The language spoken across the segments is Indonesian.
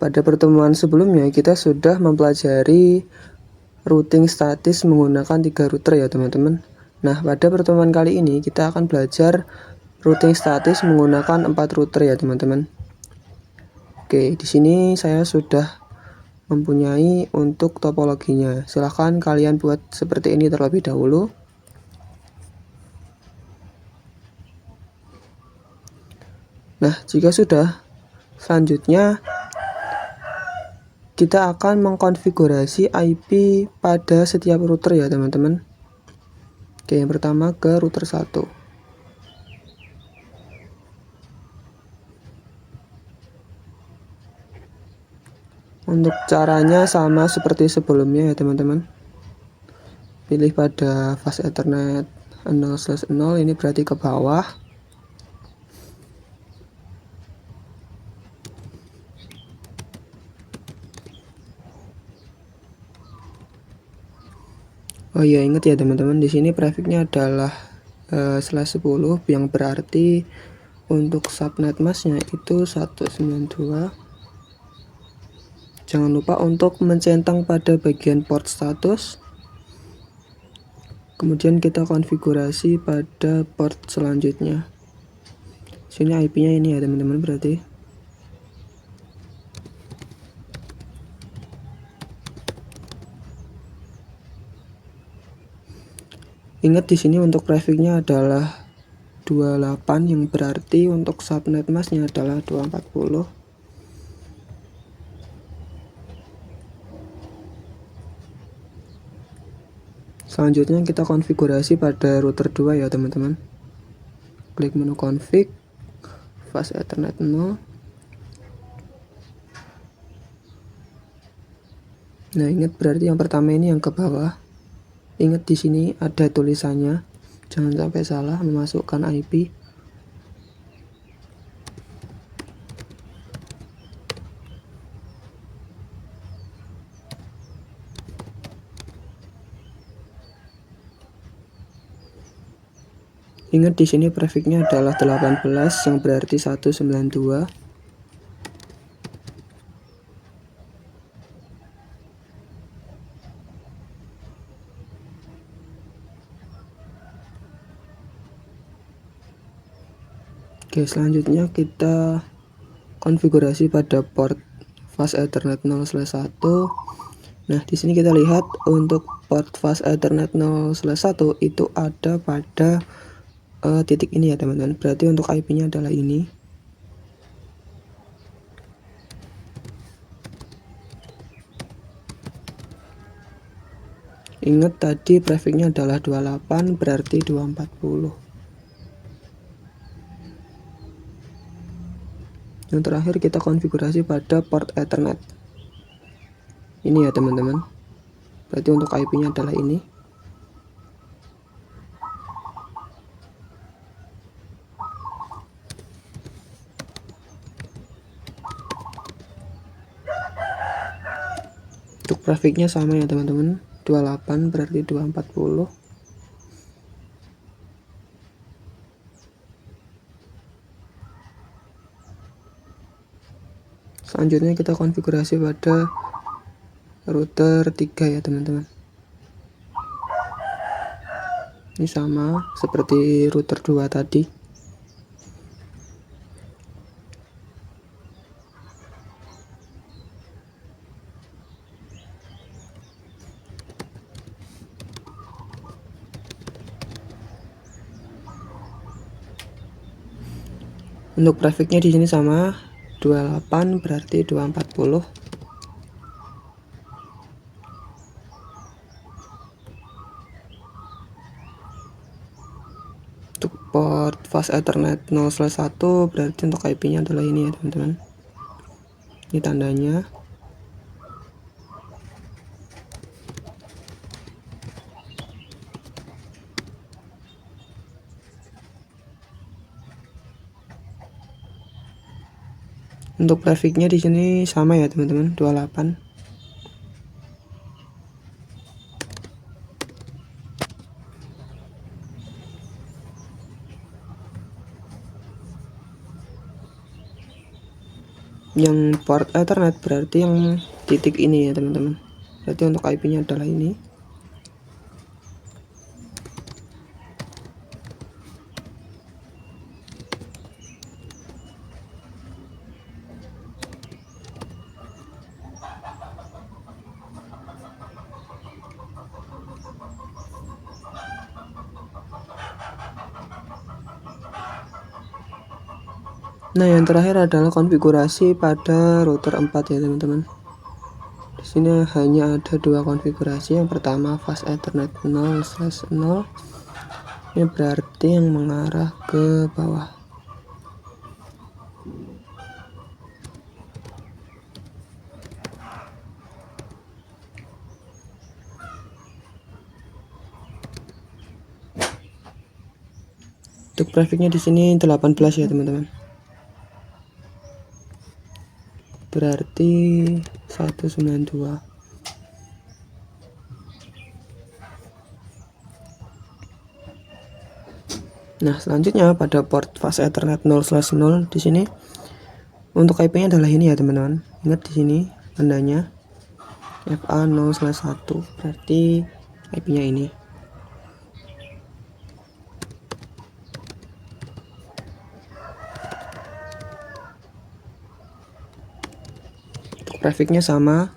pada pertemuan sebelumnya kita sudah mempelajari routing statis menggunakan 3 router ya teman-teman. Nah, pada pertemuan kali ini kita akan belajar routing statis menggunakan 4 router ya teman-teman. Oke, di sini saya sudah mempunyai untuk topologinya. Silahkan kalian buat seperti ini terlebih dahulu. Nah, jika sudah, selanjutnya kita akan mengkonfigurasi IP pada setiap router ya teman-teman. Oke, yang pertama ke router 1. Untuk caranya sama seperti sebelumnya ya teman-teman. Pilih pada fast Ethernet 0/0, ini berarti ke bawah. Oh iya, ingat ya teman-teman, di sini prefixnya adalah /10 yang berarti untuk subnet masknya itu 192. Jangan lupa untuk mencentang pada bagian port status. Kemudian kita konfigurasi pada port selanjutnya. Sini IP-nya ini ya teman-teman berarti. Ingat di sini untuk prefixnya adalah 28 yang berarti untuk subnet masknya adalah 240. Selanjutnya kita konfigurasi pada router 2 ya teman-teman. Klik menu config, fast Ethernet 0. Nah, ingat berarti yang pertama ini yang ke bawah. Ingat di sini ada tulisannya, jangan sampai salah memasukkan IP. Ingat di sini prefixnya adalah 18 yang berarti 192. Oke, selanjutnya kita konfigurasi pada port fast Ethernet 0/1. Nah, di sini kita lihat untuk port fast Ethernet 0/1 itu ada pada titik ini ya teman-teman. Berarti untuk IP-nya adalah ini. Ingat tadi prefixnya adalah 28 berarti 240. Yang terakhir kita konfigurasi pada port Ethernet. Ini ya teman-teman. Berarti untuk IP-nya adalah ini. Untuk prefixnya sama ya teman-teman. 28 berarti 240. Selanjutnya kita konfigurasi pada router 3 ya teman-teman. Ini sama seperti router 2 tadi. Untuk prefixnya di sini sama, 28 berarti 240. Untuk port fast Ethernet 0/1 berarti untuk IP-nya adalah ini ya teman-teman. Ini tandanya. Untuk prefixnya di sini sama ya teman-teman, 28. Yang port Ethernet berarti yang titik ini ya teman-teman. Berarti untuk IP-nya adalah ini. Nah, yang terakhir adalah konfigurasi pada router 4 ya teman-teman. Di sini hanya ada dua konfigurasi. Yang pertama fast Ethernet 0/0. Ini berarti yang mengarah ke bawah. Untuk grafiknya di sini 18 ya teman-teman. Berarti 192. Nah, selanjutnya pada port fast Ethernet 0/0 di sini untuk IP-nya adalah ini ya teman-teman. Ingat di sini tandanya FA 0/1 berarti IP-nya ini. Untuk grafiknya sama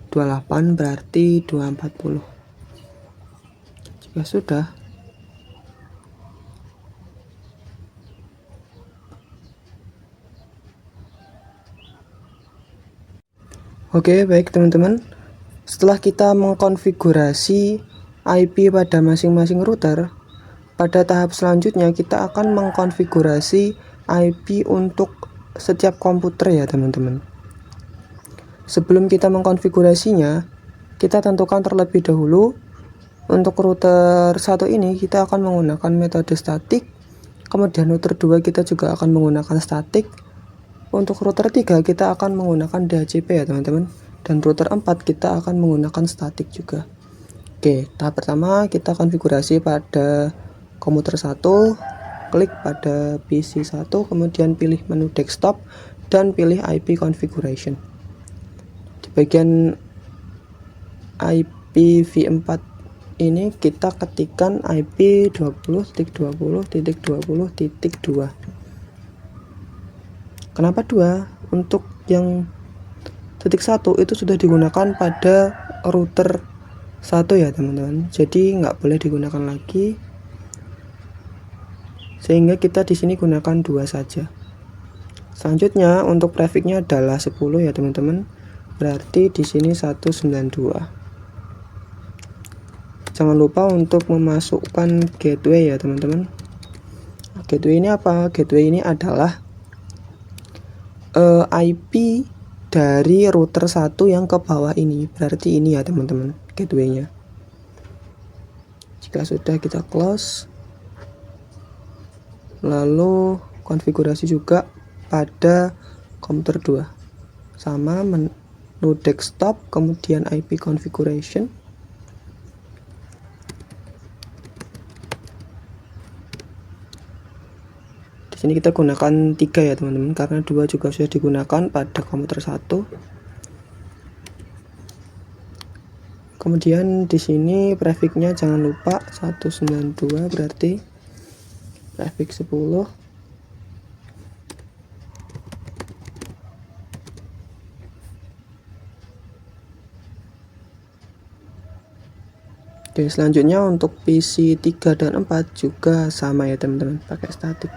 28 berarti 240. Jika sudah, oke, baik teman-teman. Setelah kita mengkonfigurasi IP pada masing-masing router, pada tahap selanjutnya kita akan mengkonfigurasi IP untuk setiap komputer ya teman-teman. Sebelum kita mengkonfigurasinya, kita tentukan terlebih dahulu untuk router 1 ini kita akan menggunakan metode statik. Kemudian router 2 kita juga akan menggunakan statik. Untuk router 3 kita akan menggunakan DHCP ya teman-teman. Dan router 4 kita akan menggunakan statik juga. Oke, tahap pertama kita konfigurasi pada komputer 1, klik pada PC 1, kemudian pilih menu desktop dan pilih IP configuration. Di bagian IPv4 ini kita ketikkan IP 20.20.20.2. Kenapa 2? Untuk yang titik 1 itu sudah digunakan pada router 1 ya teman-teman. Jadi nggak boleh digunakan lagi. Sehingga kita di sini gunakan 2 saja. Selanjutnya untuk prefiknya adalah 10 ya teman-teman. Berarti di sini 192. Jangan lupa untuk memasukkan gateway ya teman-teman. Gateway ini apa? Gateway ini adalah IP dari router 1 yang ke bawah ini. Berarti ini ya teman-teman gateway-nya. Jika sudah kita close, lalu konfigurasi juga pada komputer 2 sama menu desktop, kemudian IP configuration. Di sini kita gunakan 3 ya teman-teman, karena 2 juga sudah digunakan pada komputer 1. Kemudian di sini prefiknya jangan lupa 192 berarti prefik 10. Oke, selanjutnya untuk PC 3 dan 4 juga sama ya teman-teman, pakai statik.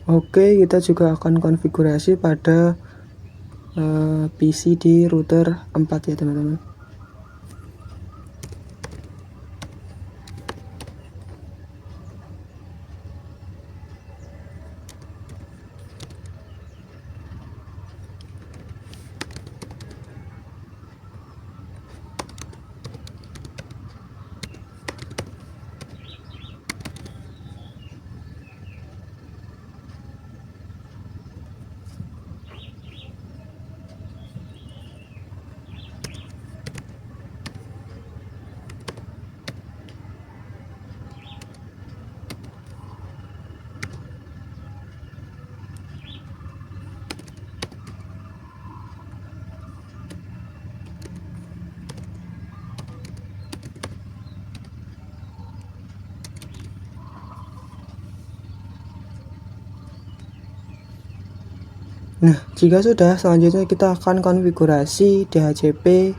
Oke, kita juga akan konfigurasi pada PC di router 4 ya teman-teman. Nah, jika sudah, selanjutnya kita akan konfigurasi DHCP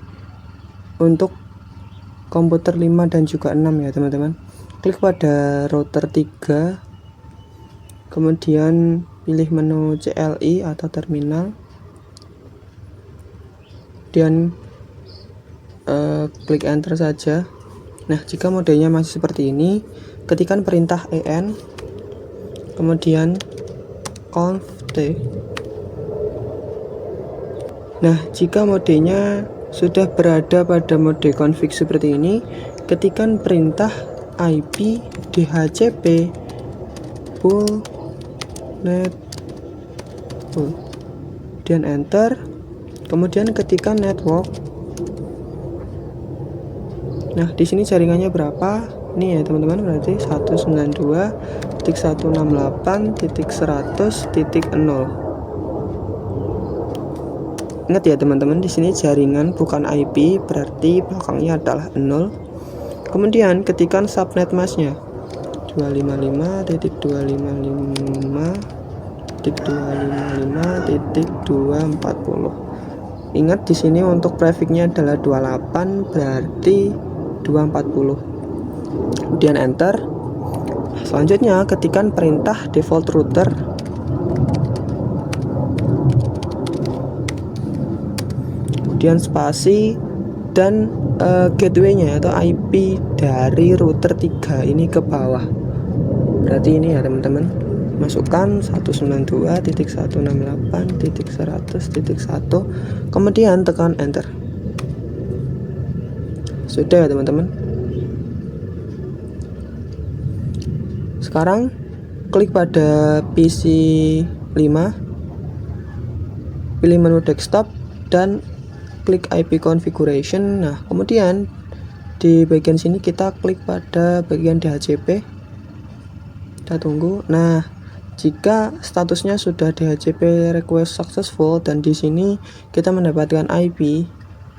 untuk komputer 5 dan juga 6 ya teman-teman. Klik pada router 3, kemudian pilih menu CLI atau terminal, kemudian klik enter saja. Nah, jika modenya masih seperti ini, ketikkan perintah en, kemudian conf t. Nah, jika modenya sudah berada pada mode config seperti ini, ketikkan perintah IP DHCP full net full, kemudian enter, kemudian ketikkan network. Nah, di sini jaringannya berapa? Ini ya teman-teman, berarti 192.168.100.0. Ingat ya teman-teman, di sini jaringan bukan IP, berarti belakangnya adalah 0. Kemudian ketikkan subnet masknya 255.255.255.240. Ingat di sini untuk prefixnya adalah 28, berarti 240. Kemudian enter. Selanjutnya ketikkan perintah default router, kemudian spasi dan gateway-nya atau IP dari router 3 ini ke bawah. Berarti ini ya teman-teman, masukkan 192.168.100.1, kemudian tekan enter. Sudah ya teman-teman. Sekarang klik pada PC 5, pilih menu desktop dan klik IP configuration. Nah, kemudian di bagian sini kita klik pada bagian DHCP. Kita tunggu. Nah, jika statusnya sudah DHCP request successful dan di sini kita mendapatkan IP,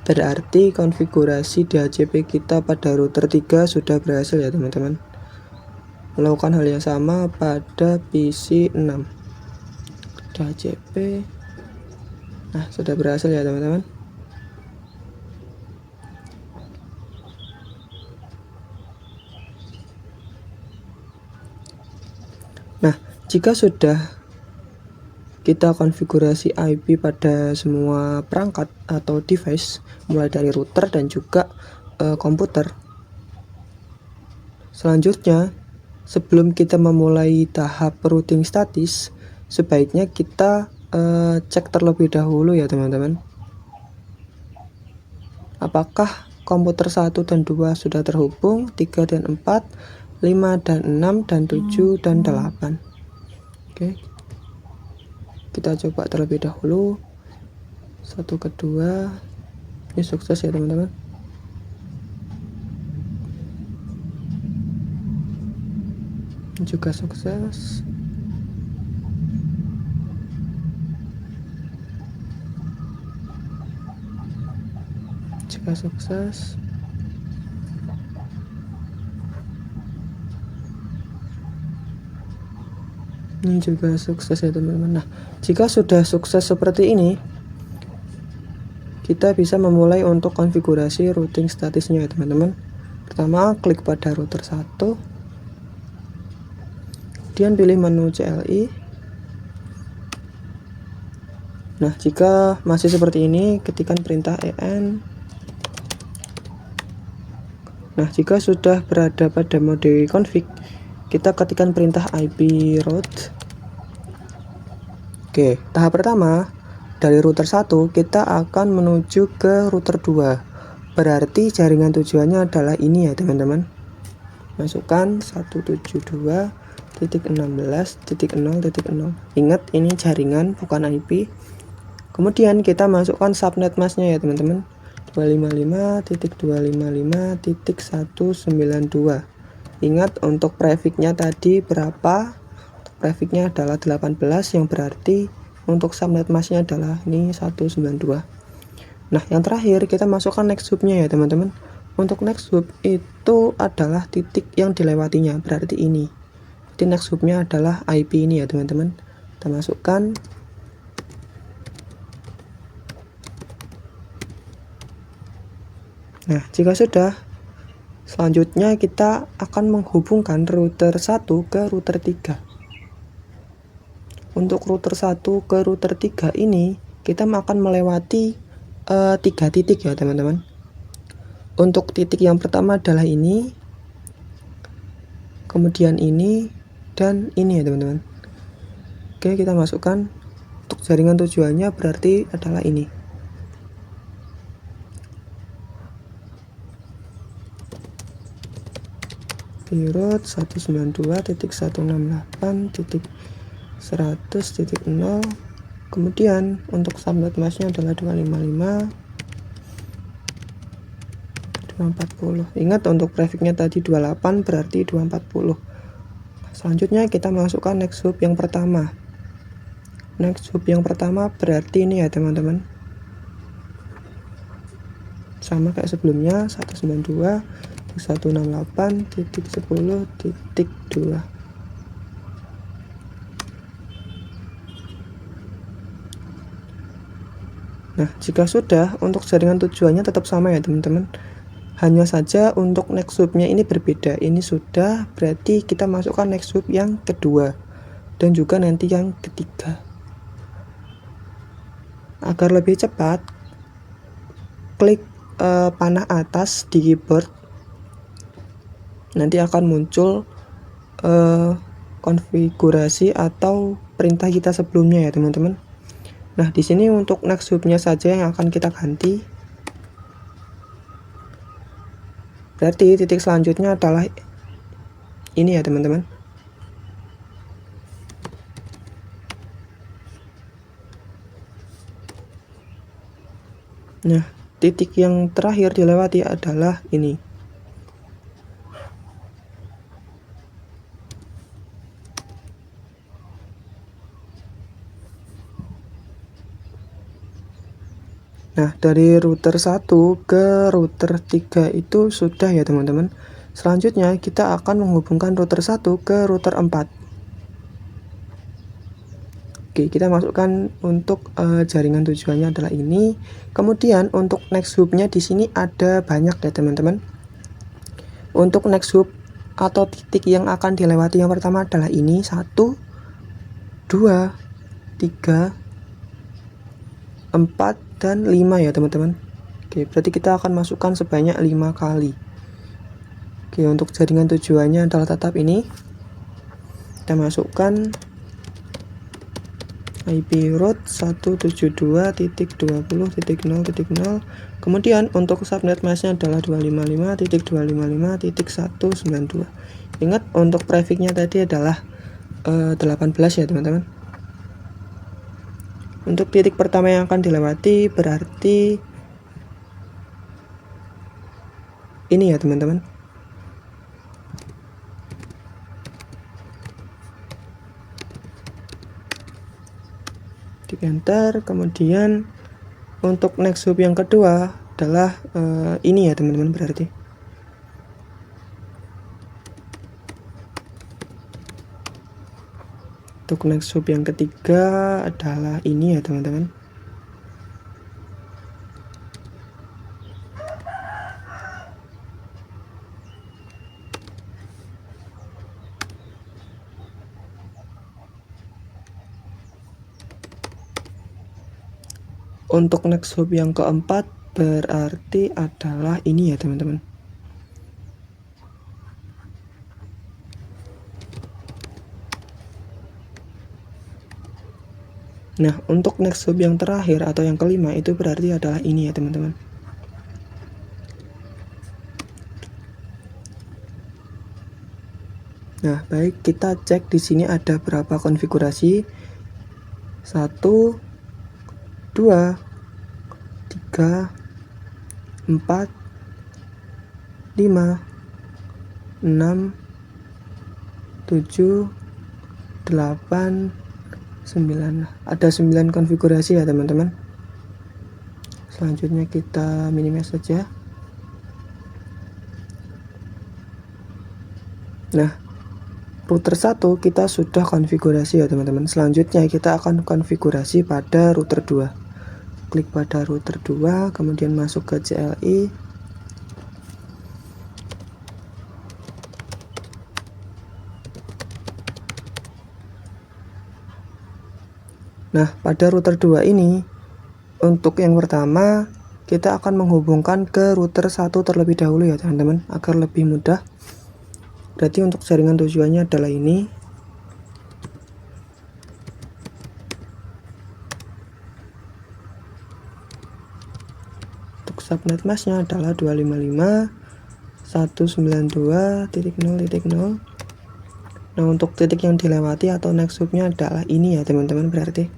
berarti konfigurasi DHCP kita pada router 3 sudah berhasil ya teman-teman. Melakukan hal yang sama pada PC 6. DHCP. Nah, sudah berhasil ya teman-teman. Nah, jika sudah kita konfigurasi IP pada semua perangkat atau device, mulai dari router dan juga komputer, selanjutnya sebelum kita memulai tahap routing statis, sebaiknya kita cek terlebih dahulu ya teman-teman, apakah komputer 1 dan 2 sudah terhubung, 3 dan 4, 5 dan 6 dan 7 dan 8. Oke, kita coba terlebih dahulu. 1 ke 2. Ini sukses ya teman-teman. Ini juga sukses. Juga sukses. Ini juga sukses ya teman-teman. Nah, jika sudah sukses seperti ini, kita bisa memulai untuk konfigurasi routing statisnya ya teman-teman. Pertama, klik pada router 1, kemudian pilih menu CLI, Nah, jika masih seperti ini, ketikkan perintah en. Nah, jika sudah berada pada mode config, kita ketikkan perintah ip route. Oke, tahap pertama, dari router 1 kita akan menuju ke router 2. Berarti jaringan tujuannya adalah ini ya, teman-teman. Masukkan 172.16.0.0. Ingat, ini jaringan bukan IP. Kemudian kita masukkan subnet masknya ya, teman-teman. 255.255.192. Ingat, untuk prefixnya tadi berapa? Prefixnya adalah 18, yang berarti untuk subnet masknya adalah ini 192. Nah, yang terakhir kita masukkan next hubnya ya, teman-teman. Untuk next hub itu adalah titik yang dilewatinya, berarti ini. Jadi next hubnya adalah IP ini ya, teman-teman. Kita masukkan. Nah, jika sudah, selanjutnya kita akan menghubungkan router 1 ke router 3. Untuk router 1 ke router 3 ini kita akan melewati 3 titik ya, teman-teman. Untuk titik yang pertama adalah ini, kemudian ini, dan ini ya, teman-teman. Oke, kita masukkan. Untuk jaringan tujuannya berarti adalah ini. Route 192.168.100.0. Kemudian untuk subnet masknya adalah 255.240. Ingat, untuk prefixnya tadi 28, berarti 240. Selanjutnya kita masukkan next hub yang pertama. Next hub yang pertama berarti ini ya, teman-teman. Sama kayak sebelumnya, 192.168.10.2. Nah, jika sudah, untuk jaringan tujuannya tetap sama ya, teman-teman. Hanya saja untuk next hubnya ini berbeda. Ini sudah, berarti kita masukkan next hub yang kedua dan juga nanti yang ketiga. Agar lebih cepat, klik panah atas di keyboard, nanti akan muncul konfigurasi atau perintah kita sebelumnya ya, teman-teman. Nah, di sini untuk next hubnya saja yang akan kita ganti. Berarti titik selanjutnya adalah ini ya, teman-teman. Nah, titik yang terakhir dilewati adalah ini. Nah, dari router 1 ke router 3 itu sudah ya, teman-teman. Selanjutnya kita akan menghubungkan router 1 ke router 4. Oke, kita masukkan untuk jaringan tujuannya adalah ini. Kemudian untuk next hubnya di sini ada banyak ya, teman-teman. Untuk next hub atau titik yang akan dilewati yang pertama adalah ini, 1, 2, 3, 4, dan 5 ya, teman-teman. Oke, berarti kita akan masukkan sebanyak 5 kali. Oke, untuk jaringan tujuannya adalah tetap ini. Kita masukkan IP route 172.20.0.0. Kemudian untuk subnet masknya adalah 255.255.192. Ingat, untuk prefixnya tadi adalah 18 ya, teman-teman. Untuk titik pertama yang akan dilewati berarti ini ya, teman-teman. Di enter. Kemudian untuk next hub yang kedua adalah ini ya, teman-teman. Berarti untuk next hub yang ketiga adalah ini ya, teman-teman. Untuk next hop yang keempat berarti adalah ini ya teman-teman. Nah, untuk next hop yang terakhir atau yang kelima itu berarti adalah ini ya teman-teman. Nah, baik, kita cek di sini ada berapa konfigurasi. 1 2 3 4 5 6 7 8 9. Ada 9 konfigurasi ya teman-teman. Selanjutnya kita minimize saja. Nah, router 1 kita sudah konfigurasi ya teman-teman. Selanjutnya kita akan konfigurasi pada router 2. Klik pada router 2, kemudian masuk ke CLI. Nah, pada router 2 ini, untuk yang pertama kita akan menghubungkan ke router 1 terlebih dahulu ya teman-teman, agar lebih mudah. Berarti untuk jaringan tujuannya adalah ini. Untuk subnet masknya adalah 255.192.0.0. Nah, untuk titik yang dilewati atau next hopnya adalah ini ya teman-teman berarti.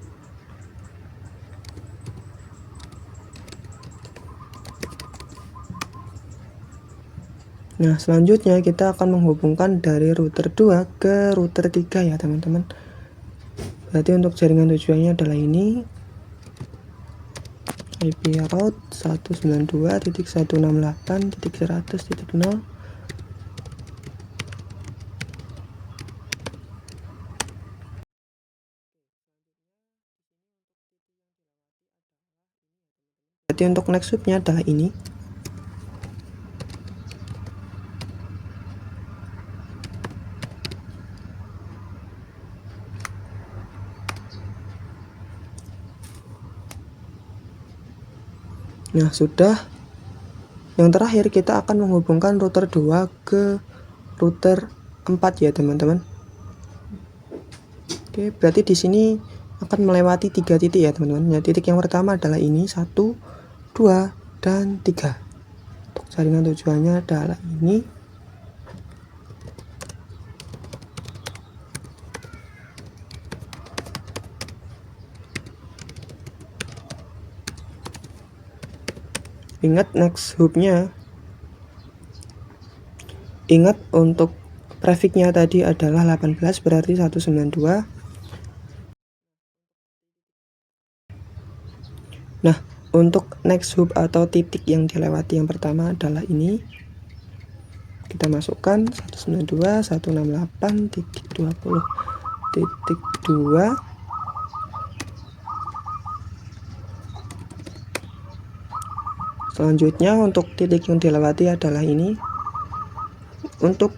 Nah, selanjutnya kita akan menghubungkan dari router 2 ke router 3 ya teman-teman. Berarti untuk jaringan tujuannya adalah ini. IP route 192.168.100.0. Berarti untuk next hopnya adalah ini. Nah, sudah. Yang terakhir kita akan menghubungkan router 2 ke router 4 ya teman-teman. Oke, berarti di sini akan melewati 3 titik ya teman-teman. Ya, titik yang pertama adalah ini, 1 2 dan 3. Untuk jaringan tujuannya adalah ini. Ingat next hopnya, ingat untuk prefixnya tadi adalah 18, berarti 192. Nah, untuk next hop atau titik yang dilewati yang pertama adalah ini. Kita masukkan 192.168.20.2. Selanjutnya untuk titik yang dilewati adalah ini. Untuk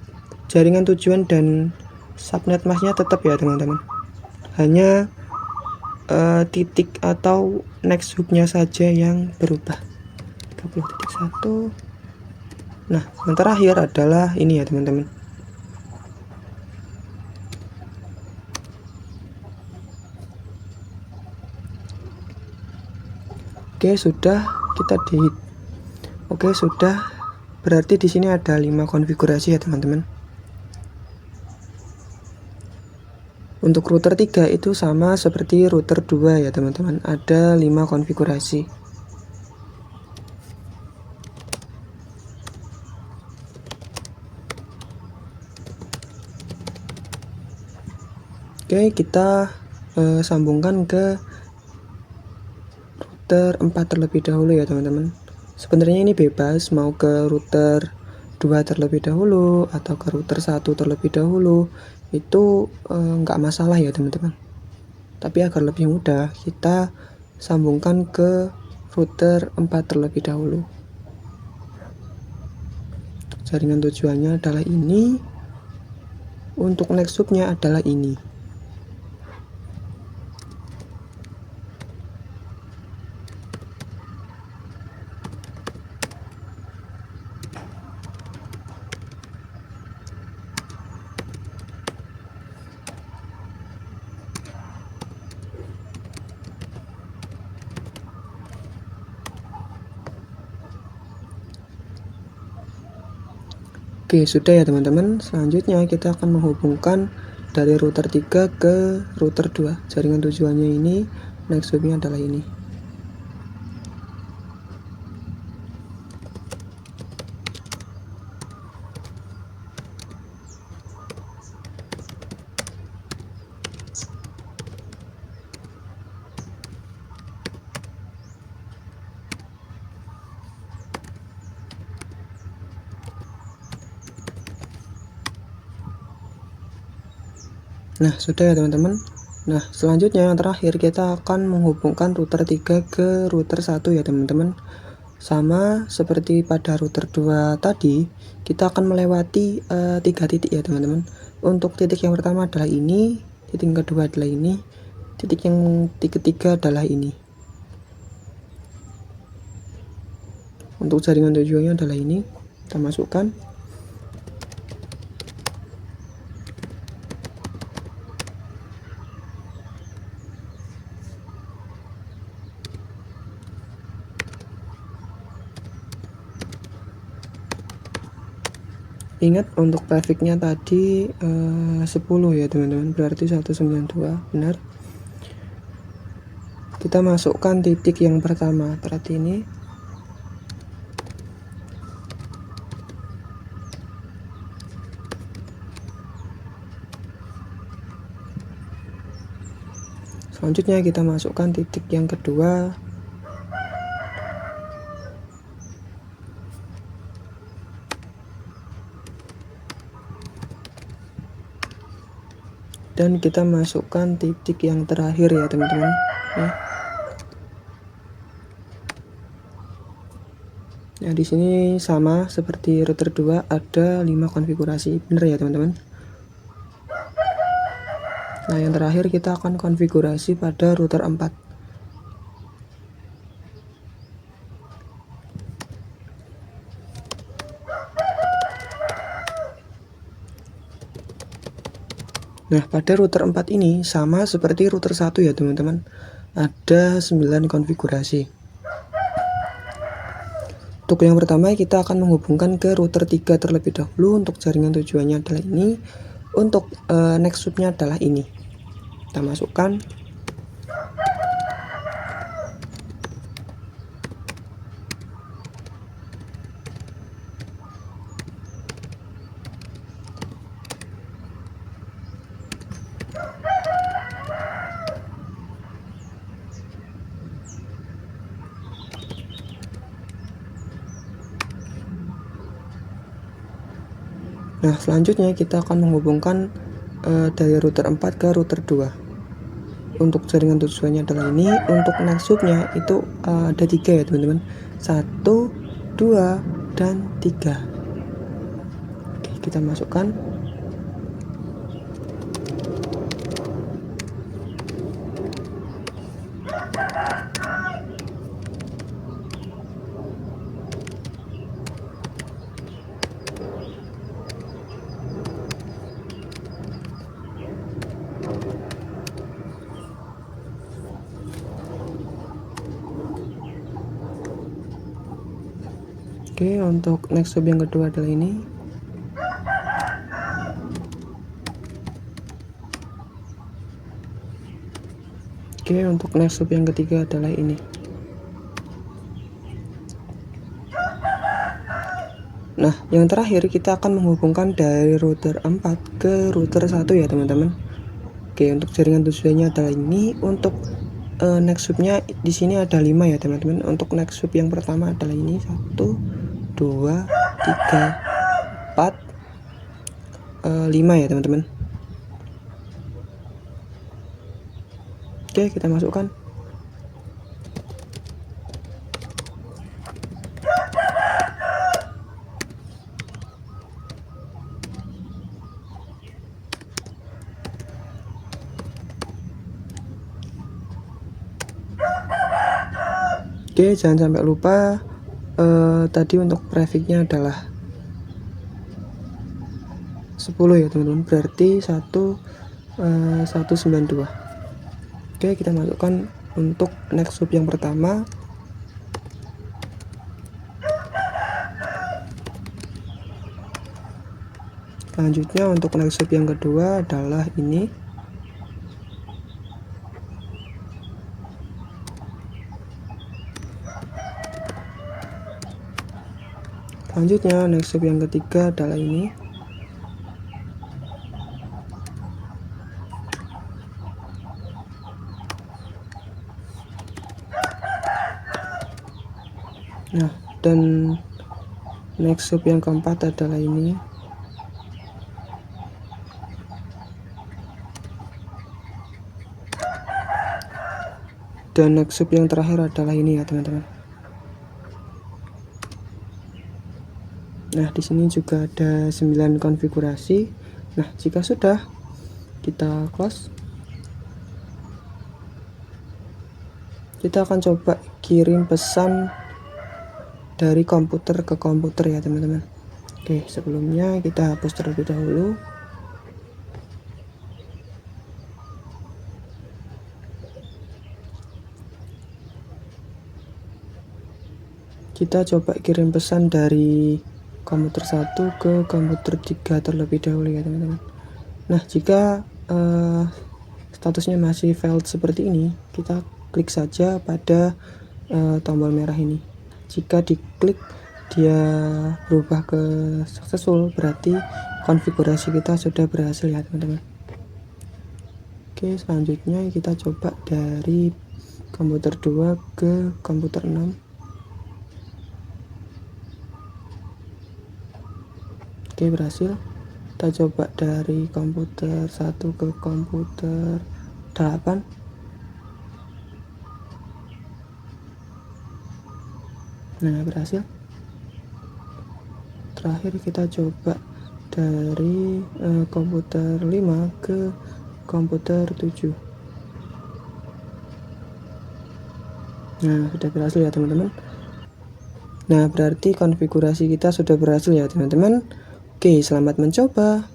jaringan tujuan dan subnet masknya tetap ya teman-teman, hanya titik atau next hopnya saja yang berubah. 30.1. Nah, yang terakhir adalah ini ya teman-teman. Oke, sudah kita Oke, sudah. Berarti di sini ada 5 konfigurasi ya teman-teman. Untuk router 3 itu sama seperti router 2 ya teman-teman, ada 5 konfigurasi. Oke, kita sambungkan ke router 4 terlebih dahulu ya teman-teman. Sebenarnya ini bebas mau ke router 2 terlebih dahulu atau ke router 1 terlebih dahulu, itu nggak masalah ya teman-teman. Tapi agar lebih mudah, kita sambungkan ke router 4 terlebih dahulu. Jaringan tujuannya adalah ini. Untuk next hopnya adalah ini. Oke, sudah ya teman-teman. Selanjutnya kita akan menghubungkan dari router 3 ke router 2. Jaringan tujuannya ini, next hubnya adalah ini. Nah, sudah ya teman-teman. Nah, selanjutnya yang terakhir kita akan menghubungkan router 3 ke router 1 ya teman-teman. Sama seperti pada router 2 tadi, kita akan melewati 3 titik ya teman-teman. Untuk titik yang pertama adalah ini, titik yang kedua adalah ini, titik yang ketiga adalah ini. Untuk jaringan tujuannya adalah ini, kita masukkan. Ingat untuk trafficnya tadi 10 ya teman-teman, berarti 192 benar. Kita masukkan titik yang pertama, berarti ini. Selanjutnya kita masukkan titik yang kedua. Dan kita masukkan titik yang terakhir ya teman-teman. Nah, di sini sama seperti router 2 ada 5 konfigurasi, bener ya teman-teman. Nah, yang terakhir kita akan konfigurasi pada router 4. Nah, pada router 4 ini sama seperti router 1 ya teman-teman. Ada 9 konfigurasi. Untuk yang pertama kita akan menghubungkan ke router 3 terlebih dahulu. Untuk jaringan tujuannya adalah ini. Untuk next hubnya adalah ini. Kita masukkan. Nah, selanjutnya kita akan menghubungkan dari router 4 ke router 2. Untuk jaringan tujuannya adalah ini. Untuk next hubnya itu ada 3 ya teman-teman, 1, 2, dan 3. Oke, kita masukkan. Oke, untuk next hub yang kedua adalah ini. Oke, untuk next hub yang ketiga adalah ini. Nah, yang terakhir kita akan menghubungkan dari router 4 ke router 1 ya teman-teman. Oke, untuk jaringan tujuannya adalah ini. Untuk next hubnya di sini ada 5 ya teman-teman. Untuk next hub yang pertama adalah ini, 1, 2, 3, 4, 5 ya teman-teman. Oke, kita masukkan. Oke, jangan sampai lupa tadi untuk trafficnya adalah 10 ya teman-teman, berarti 192. Oke, kita masukkan untuk next hub yang pertama. Selanjutnya untuk next step yang kedua adalah ini. Selanjutnya next step yang ketiga adalah ini. Nah, dan next step yang keempat adalah ini. Dan next step yang terakhir adalah ini ya teman-teman. Nah, di sini juga ada 9 konfigurasi. Nah, jika sudah, kita close. Kita akan coba kirim pesan dari komputer ke komputer ya teman-teman. Oke, sebelumnya kita hapus terlebih dahulu. Kita coba kirim pesan dari komputer 1 ke komputer 3 terlebih dahulu ya teman-teman. Nah, jika statusnya masih failed seperti ini, kita klik saja pada tombol merah ini. Jika diklik dia berubah ke successful, berarti konfigurasi kita sudah berhasil ya teman-teman. Oke, selanjutnya kita coba dari komputer 2 ke komputer 6. Oke, berhasil. Kita coba dari komputer 1 ke komputer 8. Nah, berhasil. Terakhir kita coba dari komputer 5 ke komputer 7. Nah, sudah berhasil ya teman-teman. Nah, berarti konfigurasi kita sudah berhasil ya teman-teman. Oke, selamat mencoba.